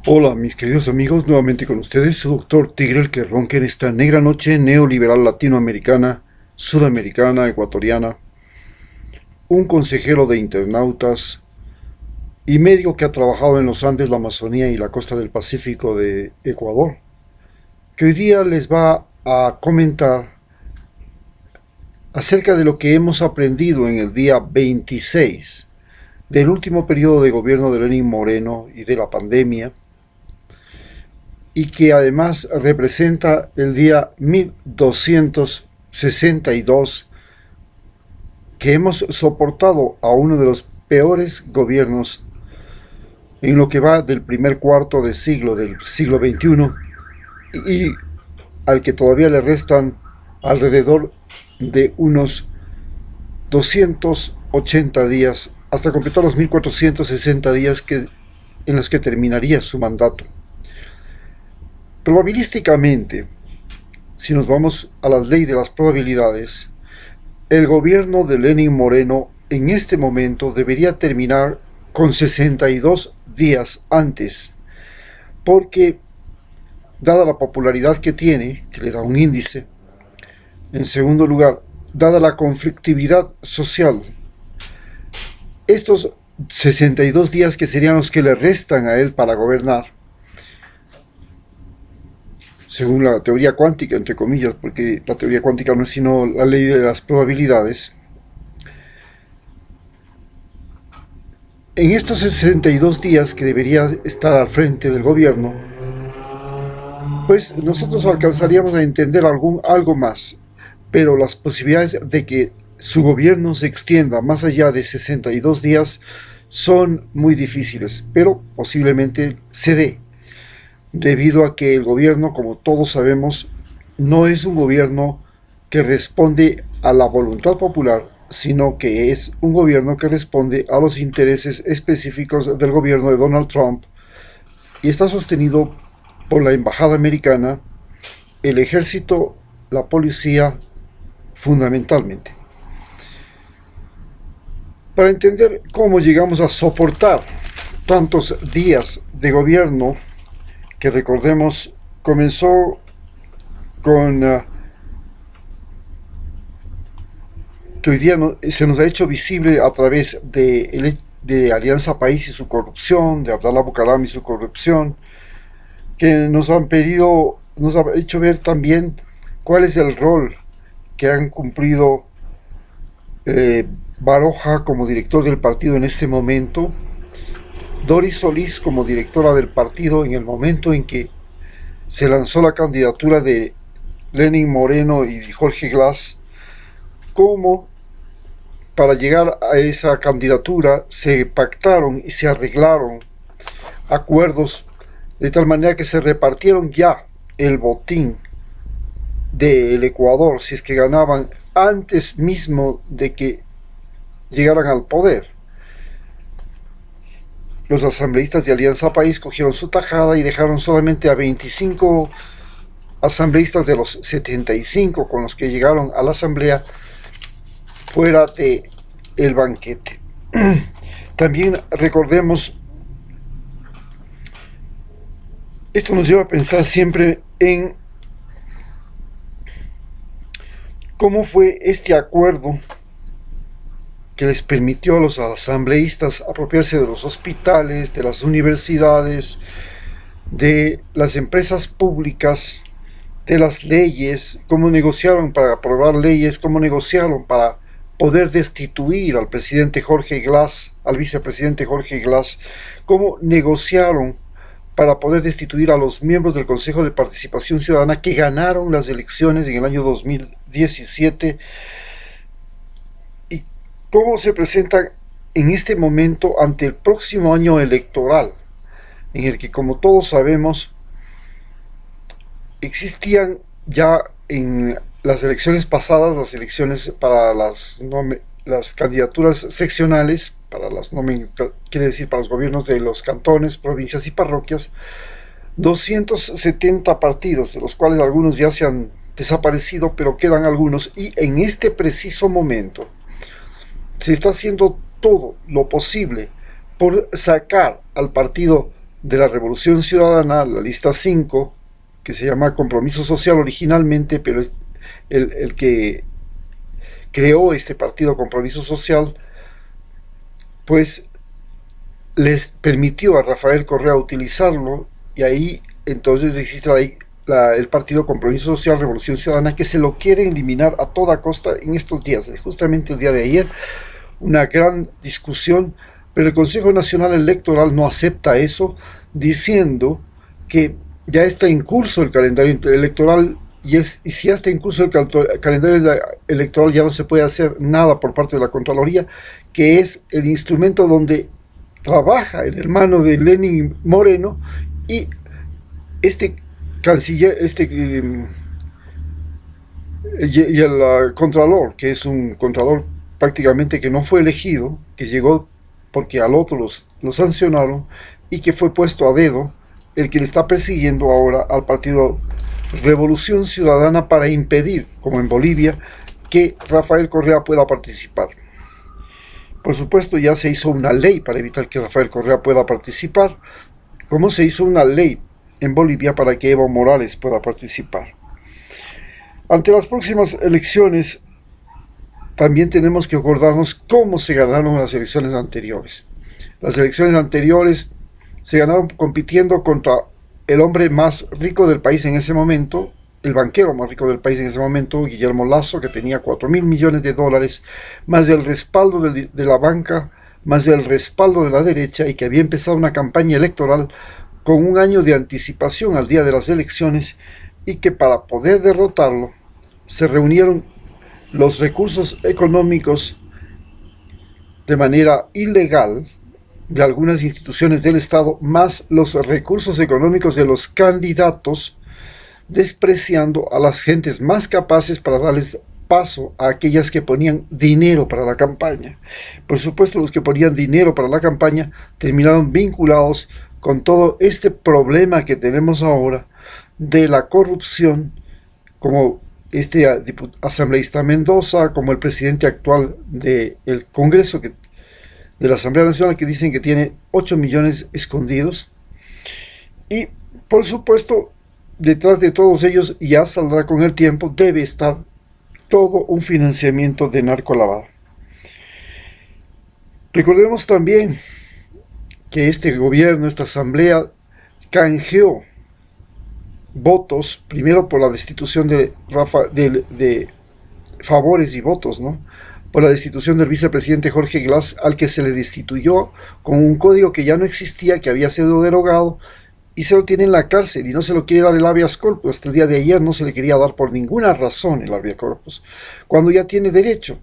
Hola, mis queridos amigos, nuevamente con ustedes, su doctor Tigre, el que ronca en esta negra noche neoliberal latinoamericana, sudamericana, ecuatoriana, un consejero de internautas y médico que ha trabajado en los Andes, la Amazonía y la costa del Pacífico de Ecuador, que hoy día les va a comentar acerca de lo que hemos aprendido en el día 26 del último periodo de gobierno de Lenín Moreno y de la pandemia, y que además representa el día 1262 que hemos soportado a uno de los peores gobiernos en lo que va del primer cuarto de siglo del siglo XXI y al que todavía le restan alrededor de unos 280 días hasta completar los 1460 días en los que terminaría su mandato. Probabilísticamente, si nos vamos a la ley de las probabilidades, el gobierno de Lenín Moreno en este momento debería terminar con 62 días antes, porque dada la popularidad que tiene, que le da un índice, en segundo lugar, dada la conflictividad social, estos 62 días que serían los que le restan a él para gobernar, según la teoría cuántica, entre comillas, porque la teoría cuántica no es sino la ley de las probabilidades, en estos 62 días que debería estar al frente del gobierno, pues nosotros alcanzaríamos a entender algo más, pero las posibilidades de que su gobierno se extienda más allá de 62 días son muy difíciles, pero posiblemente se dé, debido a que el gobierno, como todos sabemos, no es un gobierno que responde a la voluntad popular, sino que es un gobierno que responde a los intereses específicos del gobierno de Donald Trump y está sostenido por la embajada americana, el ejército, la policía, fundamentalmente. Para entender cómo llegamos a soportar tantos días de gobierno, que recordemos comenzó con que hoy día se nos ha hecho visible a través de Alianza País y su corrupción, de Abdalá Bucaram y su corrupción, que nos han pedido, nos ha hecho ver también cuál es el rol que han cumplido Baroja como director del partido en este momento, Doris Solís como directora del partido en el momento en que se lanzó la candidatura de Lenín Moreno y Jorge Glass, como para llegar a esa candidatura se pactaron y se arreglaron acuerdos de tal manera que se repartieron ya el botín del Ecuador si es que ganaban antes mismo de que llegaran al poder. Los asambleístas de Alianza País cogieron su tajada y dejaron solamente a 25 asambleístas de los 75 con los que llegaron a la asamblea fuera de el banquete. También recordemos, esto nos lleva a pensar siempre en cómo fue este acuerdo que les permitió a los asambleístas apropiarse de los hospitales, de las universidades, de las empresas públicas, de las leyes, cómo negociaron para aprobar leyes, cómo negociaron para poder destituir al presidente Jorge Glass, al vicepresidente Jorge Glass, cómo negociaron para poder destituir a los miembros del Consejo de Participación Ciudadana que ganaron las elecciones en el año 2017, y cómo se presentan en este momento ante el próximo año electoral, en el que, como todos sabemos, existían ya en las elecciones pasadas, las elecciones para las candidaturas seccionales, quiere decir para los gobiernos de los cantones, provincias y parroquias, 270 partidos, de los cuales algunos ya se han desaparecido, pero quedan algunos, y en este preciso momento se está haciendo todo lo posible por sacar al partido de la Revolución Ciudadana, la lista 5, que se llama Compromiso Social originalmente, pero el que creó este partido Compromiso Social, pues les permitió a Rafael Correa utilizarlo, y ahí entonces existe el partido Compromiso Social Revolución Ciudadana, que se lo quieren eliminar a toda costa en estos días. Justamente el día de ayer, una gran discusión, pero el Consejo Nacional Electoral no acepta eso, diciendo que ya está en curso el calendario electoral, y si ya está en curso el calendario electoral, ya no se puede hacer nada por parte de la Contraloría, que es el instrumento donde trabaja el hermano de Lenín Moreno, y este canciller, y el contralor, que es un contralor prácticamente que no fue elegido, que llegó porque al otro lo sancionaron, y que fue puesto a dedo, el que le está persiguiendo ahora al partido Revolución Ciudadana para impedir, como en Bolivia, que Rafael Correa pueda participar. Por supuesto, ya se hizo una ley para evitar que Rafael Correa pueda participar, como se hizo una ley en Bolivia para que Evo Morales pueda participar. Ante las próximas elecciones, también tenemos que acordarnos cómo se ganaron las elecciones anteriores. Las elecciones anteriores se ganaron compitiendo contra el hombre más rico del país en ese momento, el banquero más rico del país en ese momento, Guillermo Lasso, que tenía 4.000 millones de dólares, más del respaldo de la banca, más del respaldo de la derecha, y que había empezado una campaña electoral con un año de anticipación al día de las elecciones, y que para poder derrotarlo se reunieron los recursos económicos de manera ilegal de algunas instituciones del Estado, más los recursos económicos de los candidatos, despreciando a las gentes más capaces para darles paso a aquellas que ponían dinero para la campaña. Por supuesto, los que ponían dinero para la campaña terminaron vinculados con todo este problema que tenemos ahora de la corrupción, como este asambleísta Mendoza, como el presidente actual del Congreso, de la Asamblea Nacional, que dicen que tiene 8 millones escondidos. Y por supuesto, detrás de todos ellos, ya saldrá con el tiempo, debe estar todo un financiamiento de narcolavado. Recordemos también que este gobierno, esta asamblea, canjeó votos, primero por la destitución de favores y votos, ¿no?, por la destitución del vicepresidente Jorge Glass, al que se le destituyó con un código que ya no existía, que había sido derogado, y se lo tiene en la cárcel, y no se lo quiere dar el habeas corpus. Hasta el día de ayer no se le quería dar por ninguna razón el habeas corpus, cuando ya tiene derecho.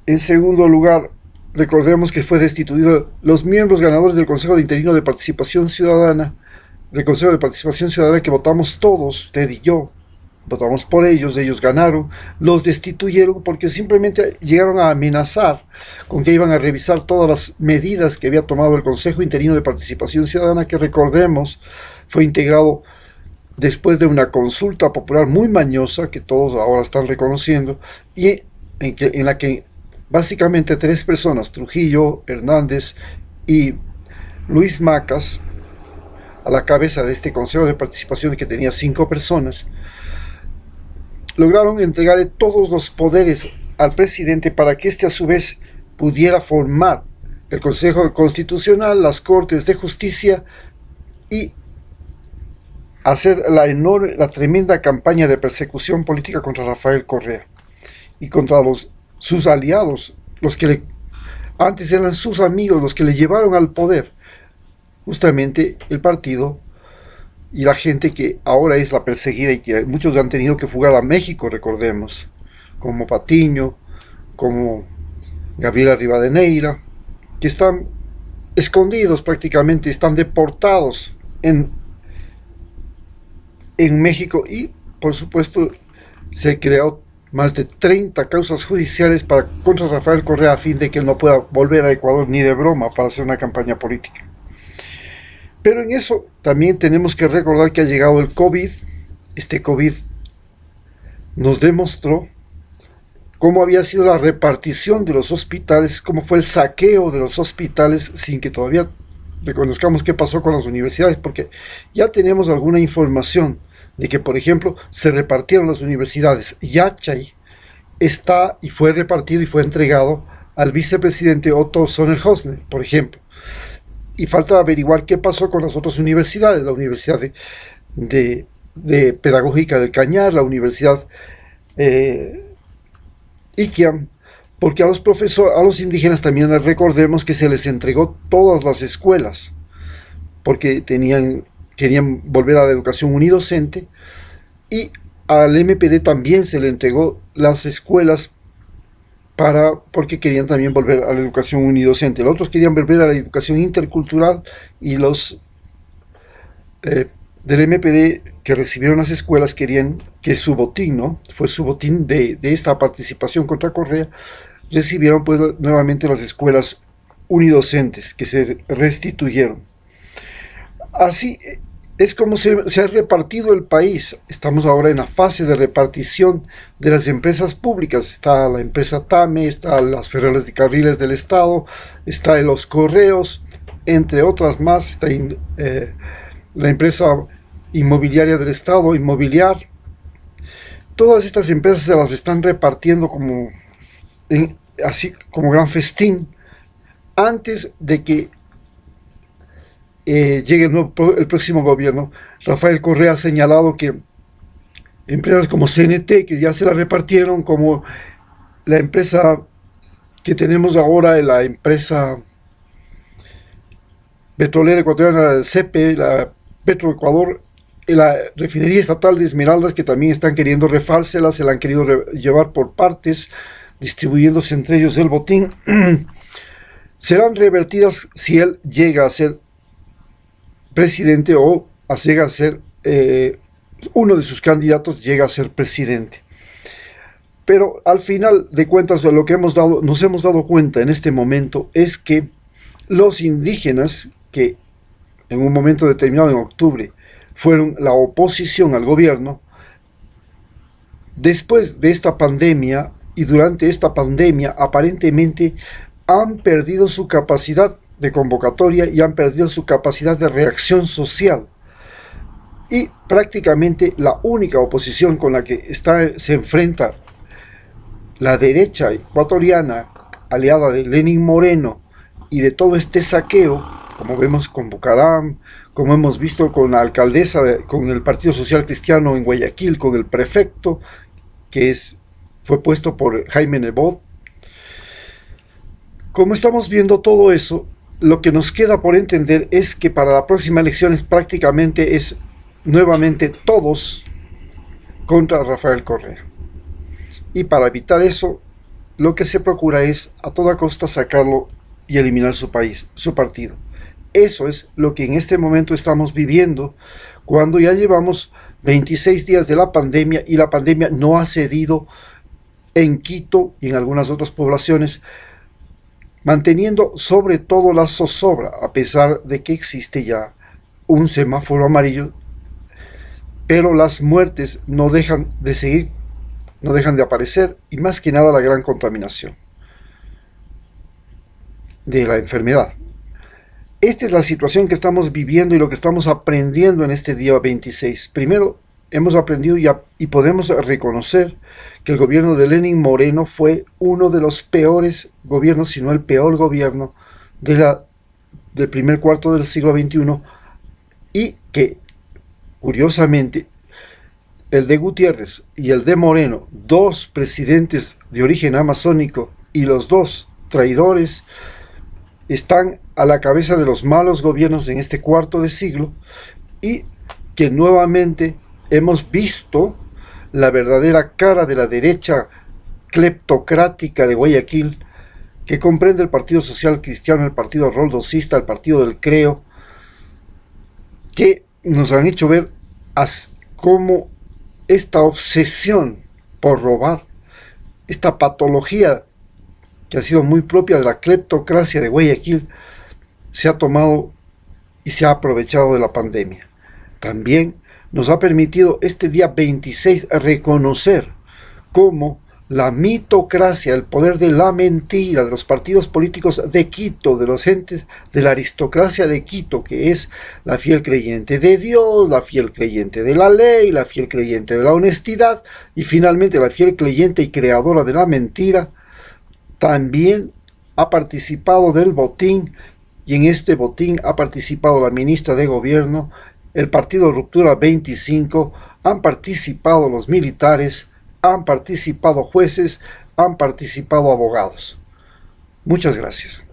En segundo lugar, recordemos que fue destituido los miembros ganadores del Consejo de Interino de Participación Ciudadana, del Consejo de Participación Ciudadana, que votamos todos, usted y yo, votamos por ellos ganaron, los destituyeron porque simplemente llegaron a amenazar con que iban a revisar todas las medidas que había tomado el Consejo Interino de Participación Ciudadana, que recordemos fue integrado después de una consulta popular muy mañosa, que todos ahora están reconociendo, y en la que básicamente 3 personas, Trujillo, Hernández y Luis Macas, a la cabeza de este Consejo de Participación, que tenía 5 personas, lograron entregarle todos los poderes al presidente para que éste a su vez pudiera formar el Consejo Constitucional, las Cortes de Justicia, y hacer la tremenda campaña de persecución política contra Rafael Correa y contra sus aliados, los que antes eran sus amigos, los que le llevaron al poder, justamente el partido y la gente que ahora es la perseguida, y que muchos han tenido que fugar a México, recordemos, como Patiño, como Gabriela Rivadeneira, que están escondidos prácticamente, están deportados en México. Y por supuesto se creó más de 30 causas judiciales contra Rafael Correa, a fin de que él no pueda volver a Ecuador ni de broma para hacer una campaña política. Pero en eso también tenemos que recordar que ha llegado el COVID. Este COVID nos demostró cómo había sido la repartición de los hospitales, cómo fue el saqueo de los hospitales, sin que todavía reconozcamos qué pasó con las universidades, porque ya tenemos alguna información de que, por ejemplo, se repartieron las universidades. Yachay está y fue repartido y fue entregado al vicepresidente Otto Sonnershofer, por ejemplo. Y falta averiguar qué pasó con las otras universidades, la Universidad de Pedagógica del Cañar, la Universidad Iquiam, porque a los profesores, a los indígenas también les recordemos que se les entregó todas las escuelas, porque querían volver a la educación unidocente, y al MPD también se le entregó las escuelas porque querían también volver a la educación unidocente. Los otros querían volver a la educación intercultural, y los del MPD que recibieron las escuelas querían que su botín, ¿no? Fue su botín de esta participación contra Correa, recibieron pues nuevamente las escuelas unidocentes que se restituyeron. Así es como se ha repartido el país. Estamos ahora en la fase de repartición de las empresas públicas. Está la empresa TAME, está las ferrocarriles del Estado, está los correos, entre otras más. Está la empresa inmobiliaria del Estado, Inmobiliar. Todas estas empresas se las están repartiendo así como gran festín, antes de que llegue el próximo gobierno. Rafael Correa ha señalado que empresas como CNT, que ya se la repartieron, como la empresa que tenemos ahora, la empresa petrolera ecuatoriana, CEPE, la Petroecuador, la refinería estatal de Esmeraldas, que también están queriendo refárselas, se la han querido llevar por partes, distribuyéndose entre ellos el botín, serán revertidas si él llega a ser presidente, o llega a ser uno de sus candidatos llega a ser presidente. Pero al final de cuentas, lo que nos hemos dado cuenta en este momento es que los indígenas, que en un momento determinado, en octubre, fueron la oposición al gobierno, después de esta pandemia y durante esta pandemia, aparentemente han perdido su capacidad de convocatoria y han perdido su capacidad de reacción social. Y prácticamente la única oposición con la que se enfrenta la derecha ecuatoriana, aliada de Lenín Moreno y de todo este saqueo, como vemos con Bucaram, como hemos visto con la alcaldesa, con el Partido Social Cristiano en Guayaquil, con el prefecto, que fue puesto por Jaime Nebot. Como estamos viendo todo eso, lo que nos queda por entender es que para la próxima elección prácticamente es nuevamente todos contra Rafael Correa. Y para evitar eso, lo que se procura es a toda costa sacarlo y eliminar su partido. Eso es lo que en este momento estamos viviendo, cuando ya llevamos 26 días de la pandemia y la pandemia no ha cedido en Quito y en algunas otras poblaciones, manteniendo sobre todo la zozobra, a pesar de que existe ya un semáforo amarillo, pero las muertes no dejan de seguir, no dejan de aparecer, y más que nada la gran contaminación de la enfermedad. Esta es la situación que estamos viviendo y lo que estamos aprendiendo en este día 26. Primero, hemos aprendido y podemos reconocer que el gobierno de Lenín Moreno fue uno de los peores gobiernos, si no el peor gobierno del primer cuarto del siglo XXI, y que, curiosamente, el de Gutiérrez y el de Moreno, dos presidentes de origen amazónico y los dos traidores, están a la cabeza de los malos gobiernos en este cuarto de siglo, y que nuevamente hemos visto la verdadera cara de la derecha cleptocrática de Guayaquil, que comprende el Partido Social Cristiano, el Partido Roldosista, el Partido del Creo, que nos han hecho ver cómo esta obsesión por robar, esta patología que ha sido muy propia de la cleptocracia de Guayaquil, se ha tomado y se ha aprovechado de la pandemia. También nos ha permitido este día 26 reconocer cómo la mitocracia, el poder de la mentira, de los partidos políticos de Quito, de los entes de la aristocracia de Quito, que es la fiel creyente de Dios, la fiel creyente de la ley, la fiel creyente de la honestidad y finalmente la fiel creyente y creadora de la mentira, también ha participado del botín, y en este botín ha participado la ministra de Gobierno, el Partido Ruptura 25, han participado los militares, han participado jueces, han participado abogados. Muchas gracias.